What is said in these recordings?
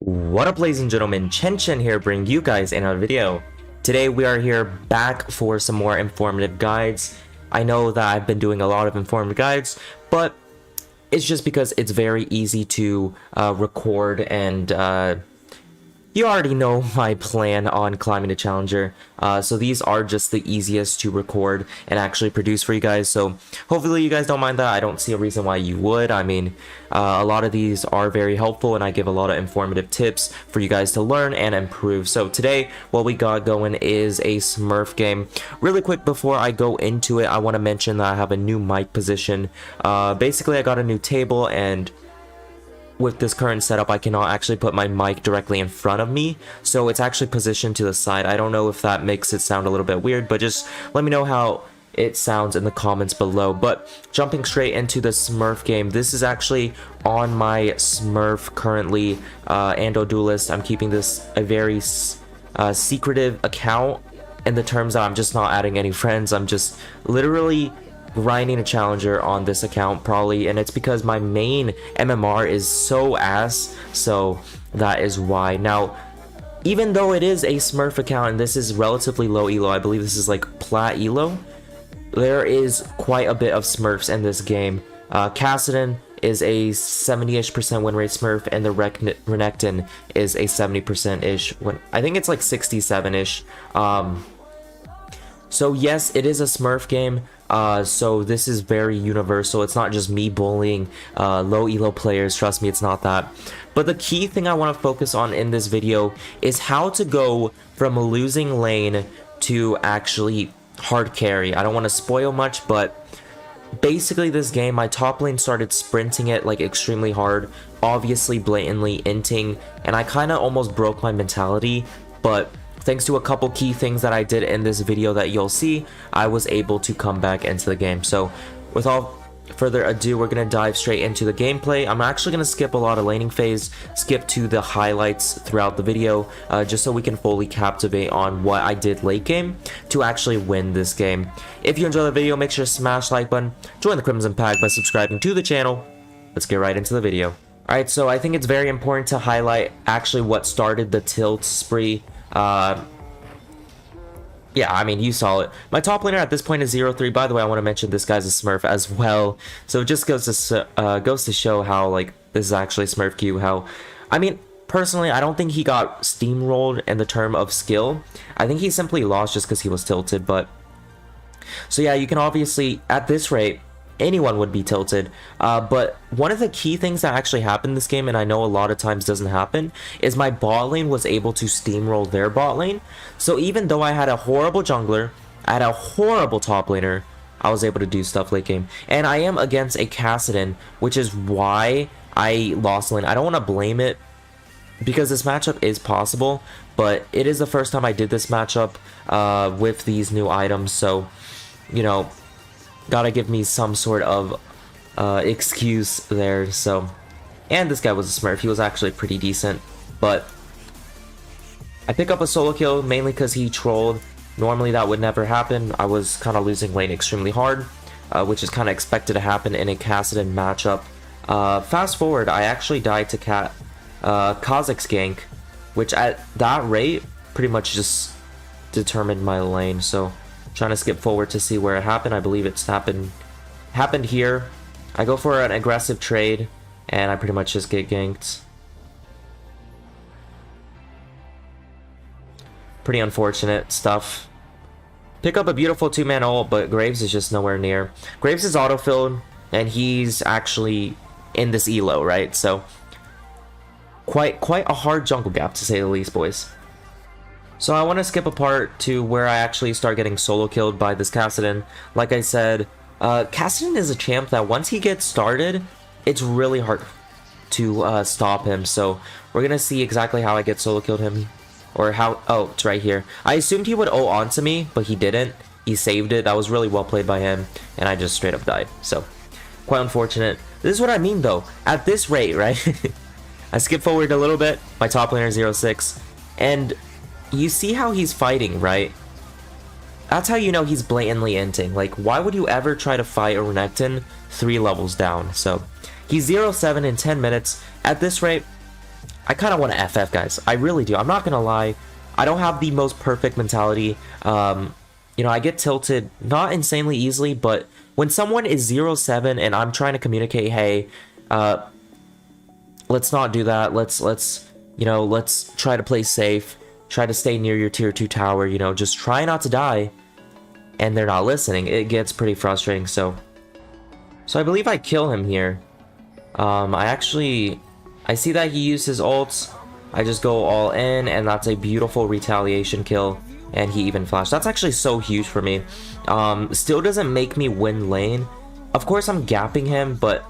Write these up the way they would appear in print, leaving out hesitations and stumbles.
What up, ladies and gentlemen, Chen Chen here, bringing you guys another video. Today we are here back for some more informative guides. I know that I've been doing a lot of informative guides, but it's just because it's very easy to record, and you already know my plan on climbing the Challenger, so these are just the easiest to record and actually produce for you guys, so hopefully you guys don't mind that. I don't see a reason why you would. I mean, a lot of these are very helpful, and I give a lot of informative tips for you guys to learn and improve. So today, what we got going is a Smurf game. Really quick before I go into it, I want to mention that I have a new mic position. Basically, I got a new table, and with this current setup, I cannot actually put my mic directly in front of me, so it's actually positioned to the side. I don't know if that makes it sound a little bit weird, but just let me know how it sounds in the comments below. But jumping straight into the Smurf game, this is actually on my Smurf currently, Ando Duelist. I'm keeping this a very secretive account in the terms that I'm just not adding any friends. I'm just literally grinding a Challenger on this account probably, and it's because my main MMR is so ass, so that is why. Now, even though it is a Smurf account and this is relatively low elo, I believe this is like plat elo, there is quite a bit of Smurfs in this game. Kassadin is a 70-ish% win rate Smurf, and the Renekton is a 70%-ish. I think it's like 67-ish. So yes, it is a Smurf game. So this is very universal. It's not just me bullying low elo players. Trust me, it's not that. But the key thing I want to focus on in this video is how to go from a losing lane to actually hard carry. I don't want to spoil much, but basically this game, my top lane started sprinting it like extremely hard, obviously blatantly inting, and I kind of almost broke my mentality, but thanks to a couple key things that I did in this video that you'll see, I was able to come back into the game. So without further ado, we're going to dive straight into the gameplay. I'm actually going to skip a lot of laning phase, skip to the highlights throughout the video, just so we can fully captivate on what I did late game to actually win this game. If you enjoyed the video, make sure to smash the like button, join the Crimson Pack by subscribing to the channel. Let's get right into the video. Alright, so I think it's very important to highlight actually what started the tilt spree. Yeah, I mean, you saw it. My top laner at this point is 0-3. By the way, I want to mention this guy's a Smurf as well. So it just goes to show how, like, this is actually Smurf Q. How, I mean, personally, I don't think he got steamrolled in the term of skill. I think he simply lost just because he was tilted. But so yeah, you can obviously, at this rate, anyone would be tilted, but one of the key things that actually happened in this game, and I know a lot of times doesn't happen, is my bot lane was able to steamroll their bot lane. So even though I had a horrible jungler, I had a horrible top laner, I was able to do stuff late game. And I am against a Kassadin, which is why I lost lane. I don't want to blame it, because this matchup is possible, but it is the first time I did this matchup with these new items, so, you know, gotta give me some sort of excuse there. So, and this guy was a Smurf. He was actually pretty decent, but I pick up a solo kill mainly because he trolled. Normally that would never happen. I was kind of losing lane extremely hard, which is kind of expected to happen in a Kassadin matchup. Fast forward, I actually died to Kazakh's gank, which at that rate pretty much just determined my lane. So trying to skip forward to see where it happened. I believe it's happened here. I go for an aggressive trade, and I pretty much just get ganked. Pretty unfortunate stuff. Pick up a beautiful two-man ult, but Graves is just nowhere near. Graves is autofilled, and he's actually in this elo, right? So quite a hard jungle gap, to say the least, boys. So I want to skip a part to where I actually start getting solo killed by this Kassadin. Like I said, Kassadin is a champ that once he gets started, it's really hard to stop him. So we're going to see exactly how I get solo killed him. Or how, oh, it's right here. I assumed he would ult onto me, but he didn't. He saved it. That was really well played by him, and I just straight up died. So quite unfortunate. This is what I mean though. At this rate, right? I skip forward a little bit. My top laner is 0-6. And you see how he's fighting, right? That's how you know he's blatantly inting. Like, why would you ever try to fight a Renekton 3 levels down? So, he's 0-7 in 10 minutes. At this rate, I kind of want to FF, guys. I really do. I'm not gonna lie. I don't have the most perfect mentality. You know, I get tilted not insanely easily, but when someone is 0-7 and I'm trying to communicate, hey, let's not do that. Let's you know, let's try to play safe. Try to stay near your tier 2 tower. You know, just try not to die. And they're not listening. It gets pretty frustrating. So I believe I kill him here. I see that he used his ults. I just go all in, and that's a beautiful retaliation kill. And he even flashed. That's actually so huge for me. Still doesn't make me win lane. Of course, I'm gapping him, but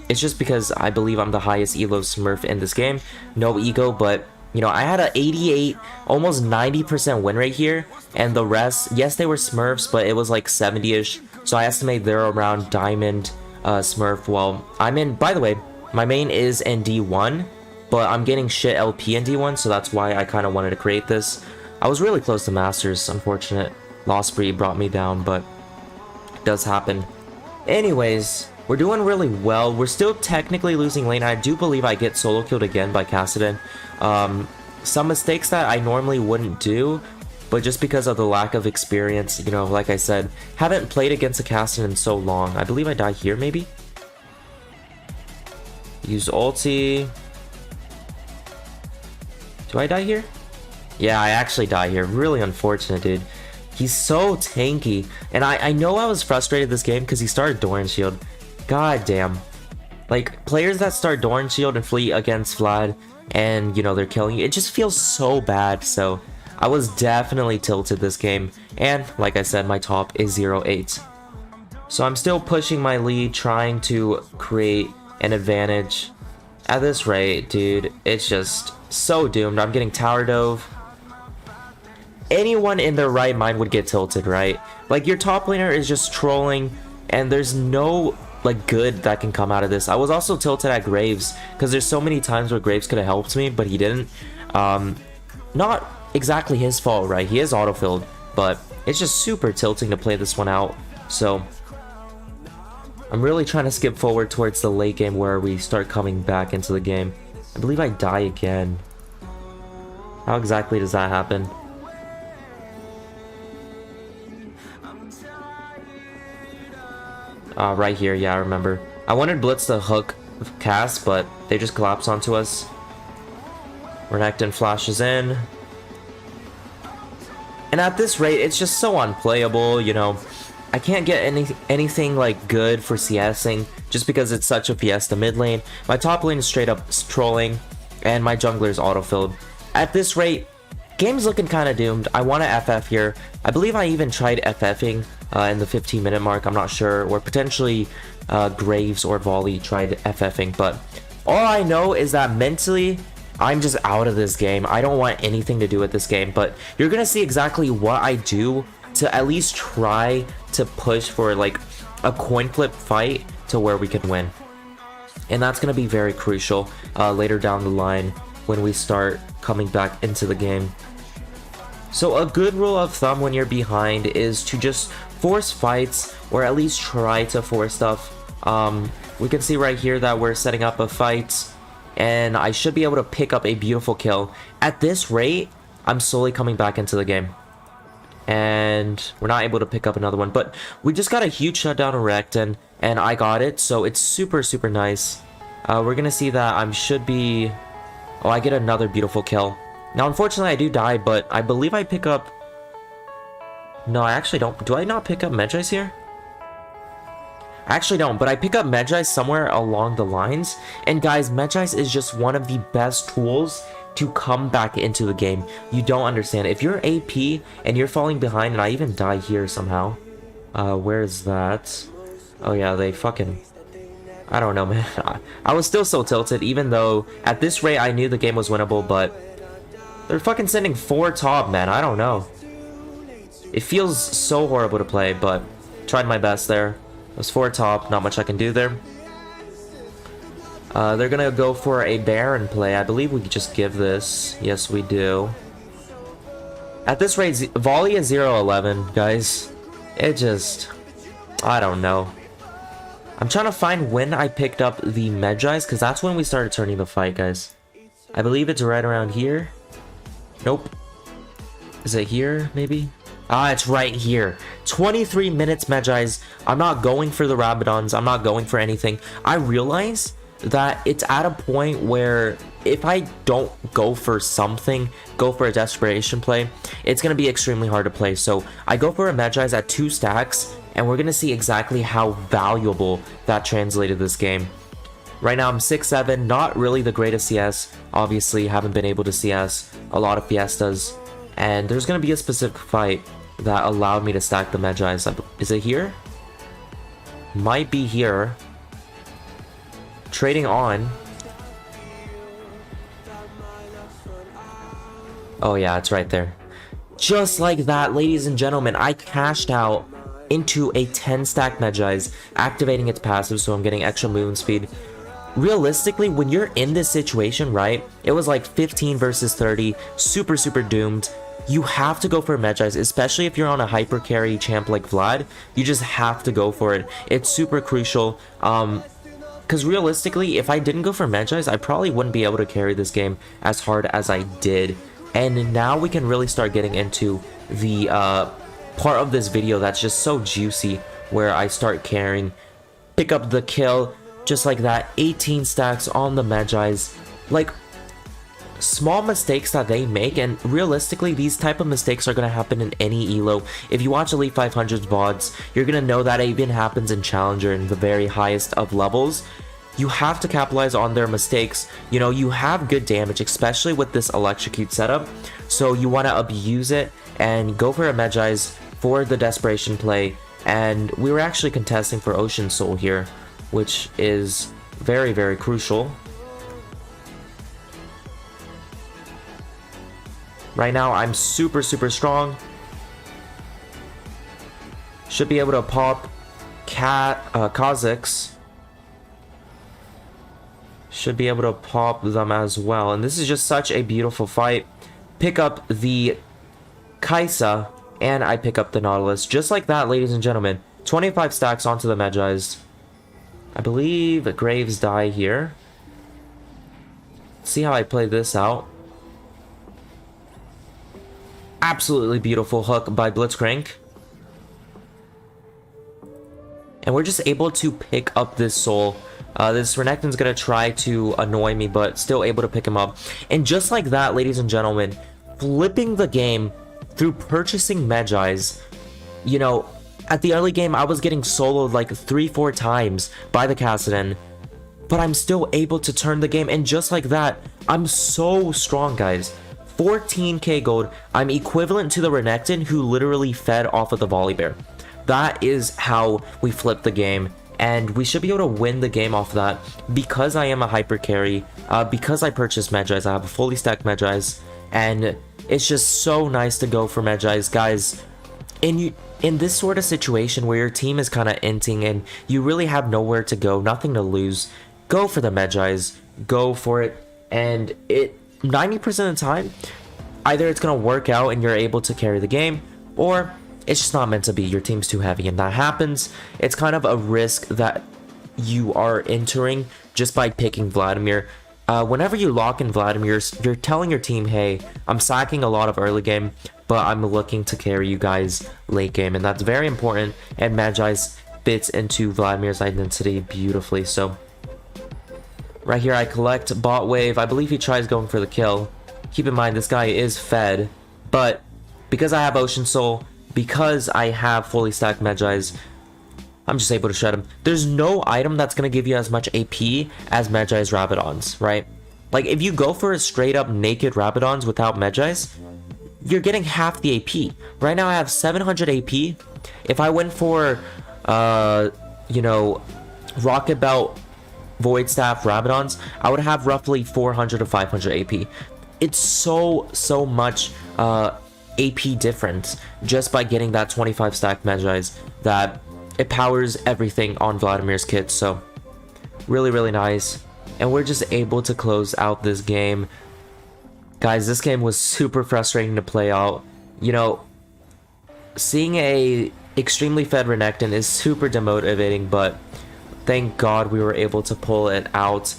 it's just because I believe I'm the highest elo smurf in this game. No ego, but you know, I had a 88, almost 90% win rate here, and the rest, yes, they were smurfs, but it was like 70-ish. So I estimate they're around diamond smurf. Well, I'm in, by the way, my main is in D1, but I'm getting shit LP in D1, so that's why I kind of wanted to create this. I was really close to Masters, unfortunate. Lost Breed brought me down, but it does happen. Anyways, we're doing really well. We're still technically losing lane. I do believe I get solo killed again by Kassadin. Some mistakes that I normally wouldn't do, but just because of the lack of experience, you know, like I said, haven't played against a Kassadin in so long. I believe I die here, maybe? Use ulti. Do I die here? Yeah, I actually die here. Really unfortunate, dude. He's so tanky. And I know I was frustrated this game because he started Doran Shield. God damn. Like, players that start Doran Shield and fleet against Vlad, and, you know, they're killing you, it just feels so bad. So, I was definitely tilted this game. And, like I said, my top is 0-8. So, I'm still pushing my lead, trying to create an advantage. At this rate, dude, it's just so doomed. I'm getting tower dove. Anyone in their right mind would get tilted, right? Like, your top laner is just trolling, and there's no, like, good that can come out of this. I was also tilted at Graves, because there's so many times where Graves could have helped me, but he didn't. Not exactly his fault, right? He is autofilled, but it's just super tilting to play this one out. So, I'm really trying to skip forward towards the late game where we start coming back into the game. I believe I die again. How exactly does that happen? Right here, yeah, I remember. I wanted Blitz to hook cast, but they just collapse onto us. Renekton flashes in. And at this rate, it's just so unplayable, you know. I can't get anything like good for CSing just because it's such a fiesta mid lane. My top lane is straight up trolling, and my jungler is autofilled. At this rate, game's looking kind of doomed. I want to FF here. I believe I even tried FFing in the 15-minute mark. I'm not sure. Or potentially Graves or Volley tried FFing. But all I know is that mentally, I'm just out of this game. I don't want anything to do with this game. But you're going to see exactly what I do to at least try to push for like a coin flip fight to where we can win. And that's going to be very crucial later down the line when we start coming back into the game. So a good rule of thumb when you're behind is to just force fights, or at least try to force stuff. We can see right here that we're setting up a fight, and I should be able to pick up a beautiful kill. At this rate, I'm slowly coming back into the game. And we're not able to pick up another one, but we just got a huge shutdown of Renekton, and I got it, so it's super nice. We're gonna see that I should be... Oh, I get another beautiful kill. Now, unfortunately, I do die, but I believe I pick up... No, I actually don't. Do I not pick up Medjay's here? I actually don't, but I pick up Medjay somewhere along the lines. And guys, Medjay is just one of the best tools to come back into the game. You don't understand. If you're AP and you're falling behind, and I even die here somehow. Where is that? Oh yeah, they fucking... I don't know, man. I was still so tilted, even though at this rate I knew the game was winnable, but they're fucking sending 4 top, man. I don't know. It feels so horrible to play, but tried my best there. It was 4 top, not much I can do there. They're gonna go for a Baron play. I believe we could just give this. Yes, we do. At this rate, Volley is 0-11, guys. It just... I don't know. I'm trying to find when I picked up the Medjay's, because that's when we started turning the fight, guys. I believe it's right around here. Nope. Is it here, maybe? Ah, it's right here. 23 minutes, Magi's. I'm not going for the Rabadons. I'm not going for anything. I realize that it's at a point where if I don't go for something, go for a desperation play, it's going to be extremely hard to play. So I go for a Magi's at 2 stacks, and we're going to see exactly how valuable that translated this game. Right now I'm 6-7, not really the greatest CS. Obviously, haven't been able to CS a lot of Fiestas. And there's going to be a specific fight that allowed me to stack the Magi's. Is it here? Might be here. Trading on. Oh yeah, it's right there. Just like that, ladies and gentlemen, I cashed out into a 10 stack Magi's, activating its passive, so I'm getting extra movement speed. Realistically, when you're in this situation, right, it was like 15 versus 30, super doomed. You have to go for Magi's, especially if you're on a hyper carry champ like Vlad. You just have to go for it. It's super crucial. Because realistically, if I didn't go for Magi's, I probably wouldn't be able to carry this game as hard as I did. And now we can really start getting into the part of this video that's just so juicy, where I start carrying, pick up the kill, just like that. 18 stacks on the Magi's. Like, small mistakes that they make, and realistically these type of mistakes are going to happen in any elo. If you watch Elite 500's VODs, you're going to know that it even happens in Challenger in the very highest of levels. You have to capitalize on their mistakes. You know, you have good damage, especially with this electrocute setup, so you want to abuse it and go for a Magi's for the desperation play. And we were actually contesting for Ocean Soul here, which is very crucial. Right now, I'm super strong. Should be able to pop Kazakhs. Should be able to pop them as well. And this is just such a beautiful fight. Pick up the Kaisa, and I pick up the Nautilus. Just like that, ladies and gentlemen. 25 stacks onto the Magi's. I believe Graves die here. See how I play this out. Absolutely beautiful hook by Blitzcrank. And we're just able to pick up this soul. This Renekton's gonna try to annoy me, but still able to pick him up. And just like that, ladies and gentlemen, flipping the game through purchasing Magi's. You know, at the early game, I was getting soloed like 3-4 times by the Kassadin, but I'm still able to turn the game. And just like that, I'm so strong, guys. 14k gold. I'm equivalent to the Renekton, who literally fed off of the Volibear. That is how we flip the game, and we should be able to win the game off that because I am a hyper carry, because I purchased Magi's. I have a fully stacked Magi's, and it's just so nice to go for Magi's, guys. In this sort of situation where your team is kind of inting and you really have nowhere to go, nothing to lose, go for the Magi's, go for it, and 90% of the time, either it's going to work out and you're able to carry the game, or it's just not meant to be. Your team's too heavy, and that happens. It's kind of a risk that you are entering just by picking Vladimir. Whenever you lock in Vladimir, you're telling your team, hey, I'm sacking a lot of early game, but I'm looking to carry you guys late game, and that's very important, and Magi's fits into Vladimir's identity beautifully. So right here, I collect bot wave. I believe he tries going for the kill. Keep in mind, this guy is fed, but because I have Ocean Soul, because I have fully stacked Magi's, I'm just able to shred him. There's no item that's going to give you as much AP as Magi's Rabadons, right? Like, if you go for a straight up naked Rabadons without Magi's, you're getting half the AP. Right now, I have 700 AP. If I went for, you know, Rocket Belt, Void Staff, Rabadons, I would have roughly 400 to 500 AP. It's so much AP difference just by getting that 25 stack Magi's that it powers everything on Vladimir's kit. So really nice, and we're just able to close out this game. Guys, this game was super frustrating to play out. You know, seeing a extremely fed Renekton is super demotivating, but thank God we were able to pull out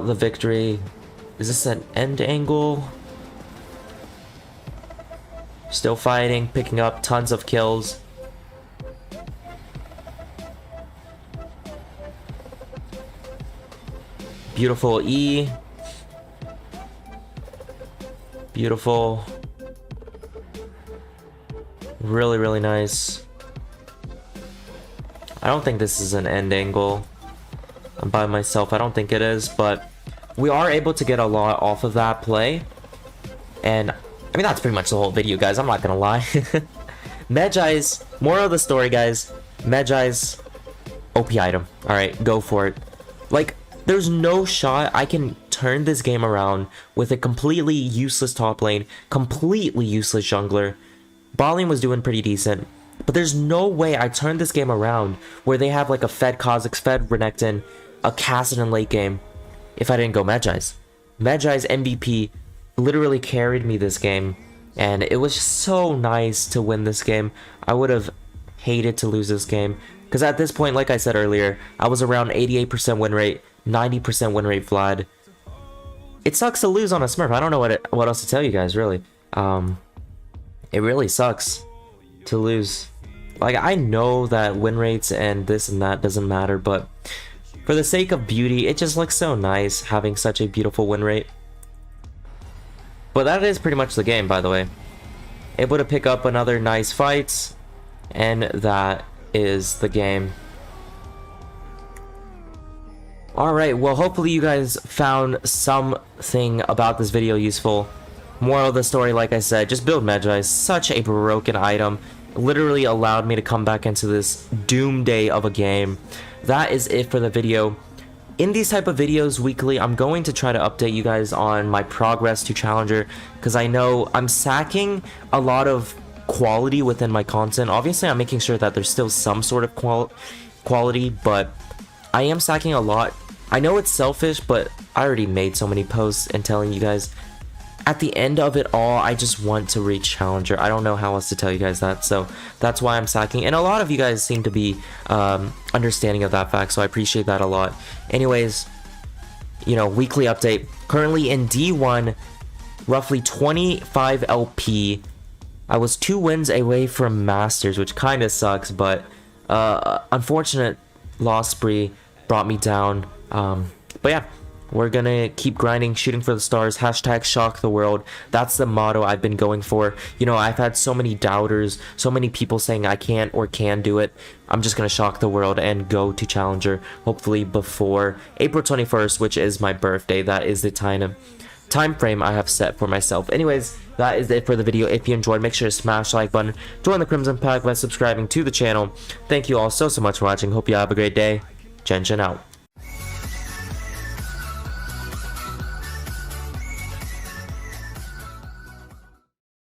the victory. Is this an end angle? Still fighting, picking up tons of kills. Beautiful E. Beautiful. Really, really nice. I don't think this is an end angle. I'm by myself. I don't think it is, but we are able to get a lot off of that play. And I mean, that's pretty much the whole video, guys. I'm not gonna lie. Medjai's, moral of the story, guys. Medjai's OP item. Alright, go for it. Like, there's no shot I can turn this game around with a completely useless top lane, completely useless jungler. Bot lane was doing pretty decent, but there's no way I turn this game around where they have like a Fed Kha'Zix, Fed Renekton, a Kassadin late game if I didn't go Medjai's. Medjai's MVP literally carried me this game, and it was just so nice to win this game. I would have hated to lose this game, because at this point, like I said earlier, I was around 88% win rate, 90% win rate Vlad. It sucks to lose on a Smurf. I don't know what else to tell you guys, really. It really sucks to lose. Like, I know that win rates and this and that doesn't matter, but for the sake of beauty, it just looks so nice having such a beautiful win rate. But that is pretty much the game, by the way. Able to pick up another nice fight, and that is the game. Alright, well, hopefully you guys found something about this video useful. Moral of the story, like I said, just build Medjai. Such a broken item. Literally allowed me to come back into this doom day of a game. That is it for the video. In these type of videos weekly, I'm going to try to update you guys on my progress to Challenger, because I know I'm sacking a lot of quality within my content. Obviously, I'm making sure that there's still some sort of quality, but I am sacking a lot. I know it's selfish, but I already made so many posts and telling you guys, at the end of it all, I just want to reach Challenger. I don't know how else to tell you guys that, so that's why I'm sacking. And a lot of you guys seem to be understanding of that fact, so I appreciate that a lot. Anyways, you know, weekly update. Currently in D1, roughly 25 LP. I was 2 wins away from Masters, which kind of sucks, but unfortunate loss spree brought me down. But yeah. We're gonna keep grinding, shooting for the stars, hashtag shock the world. That's the motto I've been going for. You know, I've had so many doubters, so many people saying I can't or can do it. I'm just gonna shock the world and go to Challenger, hopefully before April 21st, which is my birthday. That is the time frame I have set for myself. Anyways, that is it for the video. If you enjoyed, make sure to smash the like button, join the Crimson Pack by subscribing to the channel. Thank you all so much for watching. Hope you have a great day. Chen Chen out.